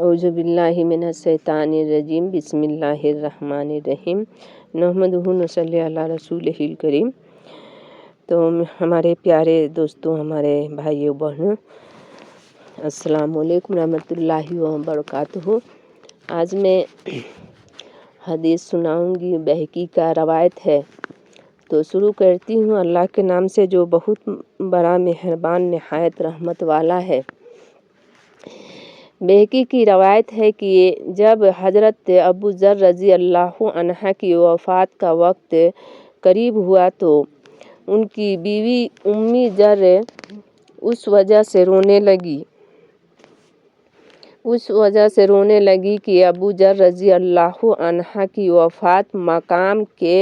اعوذ باللہ من الشیطان الرجیم بسم اللہ الرحمن الرحیم نحمدہ ونصلی علی رسولہ الکریم۔ تو ہمارے پیارے دوستوں، ہمارے بھائیوں بہنوں، السلام علیکم رحمۃ اللہ وبرکاتہ۔ آج میں حدیث سناؤں گی، بہقی کا روایت ہے۔ تو شروع کرتی ہوں اللہ کے نام سے جو بہت بڑا مہربان نہایت رحمت والا ہے۔ بہقی کی روایت ہے کہ جب حضرت ابو ذر رضی اللہ عنہ کی وفات کا وقت قریب ہوا تو ان کی بیوی امی ذر اس وجہ سے رونے لگی کہ ابو ذر رضی اللہ عنہ کی وفات مقام کے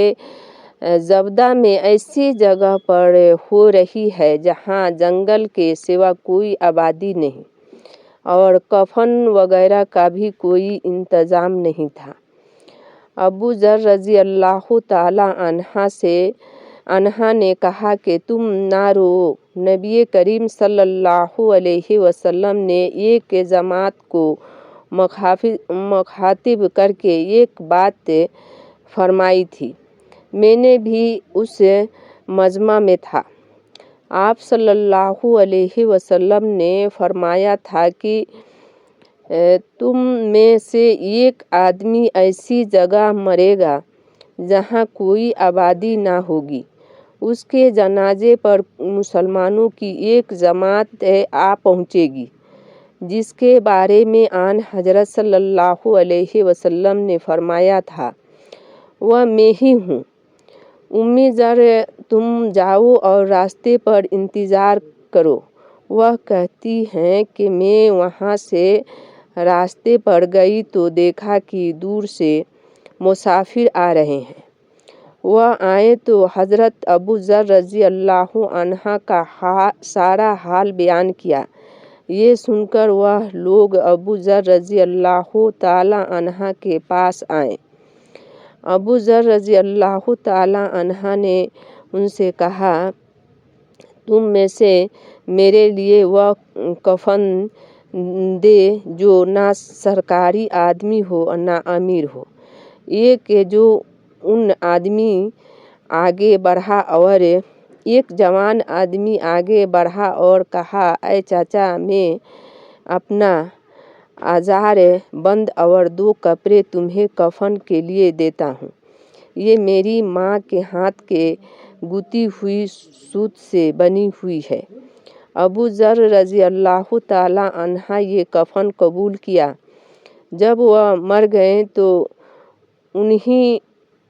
زبدہ میں ایسی جگہ پر ہو رہی ہے جہاں جنگل کے سوا کوئی آبادی نہیں اور کفن وغیرہ کا بھی کوئی انتظام نہیں تھا۔ ابو ذر رضی اللہ تعالی عنہ نے کہا کہ تم نہ رو۔ نبی کریم صلی اللہ علیہ وسلم نے ایک جماعت کو مخاطب کر کے ایک بات فرمائی تھی، میں نے بھی اس مجمع میں تھا۔ آپ صلی اللہ علیہ وسلم نے فرمایا تھا کہ تم میں سے ایک آدمی ایسی جگہ مرے گا جہاں کوئی آبادی نہ ہوگی، اس کے جنازے پر مسلمانوں کی ایک جماعت آ پہنچے گی جس کے بارے میں آن حضرت صلی اللہ علیہ وسلم نے فرمایا تھا، وہ میں ہی ہوں۔ امی ذر تم جاؤ اور راستے پر انتظار کرو۔ وہ کہتی ہیں کہ میں وہاں سے راستے پر گئی تو دیکھا کہ دور سے مسافر آ رہے ہیں۔ وہ آئے تو حضرت ابو ذر رضی اللہ عنہ کا سارا حال بیان کیا۔ یہ سن کر وہ لوگ ابو ذر رضی اللہ تعالی عنہ کے پاس آئے۔ ابو ذر رضی اللہ تعالی عنہ نے ان سے کہا، تم میں سے میرے لیے وہ کفن دے جو نہ سرکاری آدمی ہو نہ امیر ہو۔ ایک جوان آدمی آگے بڑھا اور کہا، اے چاچا، میں اپنا آزار بند اور 2 کپڑے تمہیں کفن کے لیے دیتا ہوں۔ یہ میری ماں کے ہاتھ کے گتھی ہوئی سوت سے بنی ہوئی ہے۔ ابو ذر رضی اللہ تعالی عنہ یہ کفن قبول کیا۔ جب وہ مر گئے تو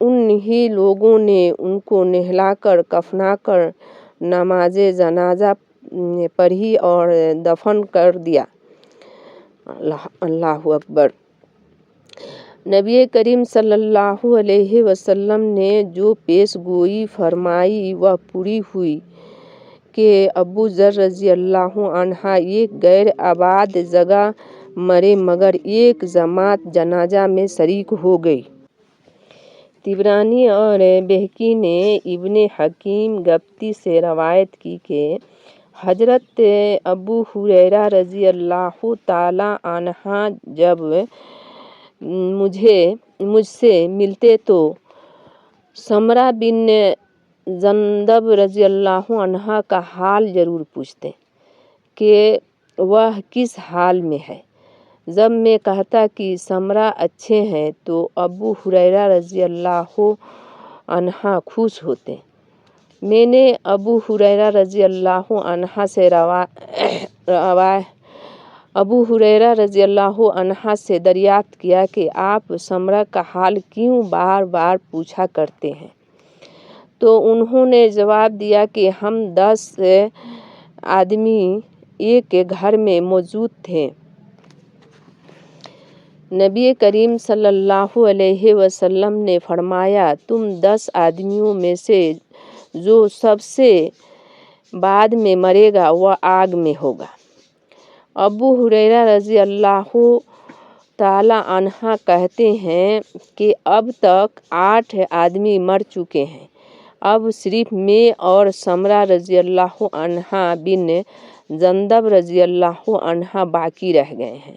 انہی لوگوں نے ان کو نہلا کر کفنا کر نماز جنازہ پڑھی اور دفن کر دیا۔ اللہ اکبر۔ نبی کریم صلی اللہ علیہ وسلم نے جو پیش گوئی فرمائی وہ پوری ہوئی کہ ابو ذر رضی اللہ عنہ ایک غیر آباد جگہ مرے مگر ایک جماعت جنازہ میں شریک ہو گئی۔ طبرانی اور بہقی نے ابن حکیم گپتی سے روایت کی کہ حضرت ابو ہریرہ رضی اللہ تعالی عنہ جب مجھ سے ملتے تو سمرہ بن جندب رضی اللہ عنہ کا حال ضرور پوچھتے کہ وہ کس حال میں ہے۔ جب میں کہتا کہ سمرہ اچھے ہیں تو ابو ہریرہ رضی اللہ عنہ خوش ہوتے۔ میں نے ابو ہریرہ رضی اللہ عنہ سے دریافت کیا کہ آپ سمرہ کا حال کیوں بار بار پوچھا کرتے ہیں؟ تو انہوں نے جواب دیا کہ ہم 10 آدمی ایک گھر میں موجود تھے۔ نبی کریم صلی اللہ علیہ وسلم نے فرمایا، تم 10 آدمیوں میں سے جو سب سے بعد میں مرے گا وہ آگ میں ہوگا۔ ابو ہریرہ رضی اللہ تعالی عنہ کہتے ہیں کہ اب تک 8 آدمی مر چکے ہیں، اب صرف میں اور سمرہ رضی اللہ عنہ بن جندب رضی اللہ عنہ باقی رہ گئے ہیں۔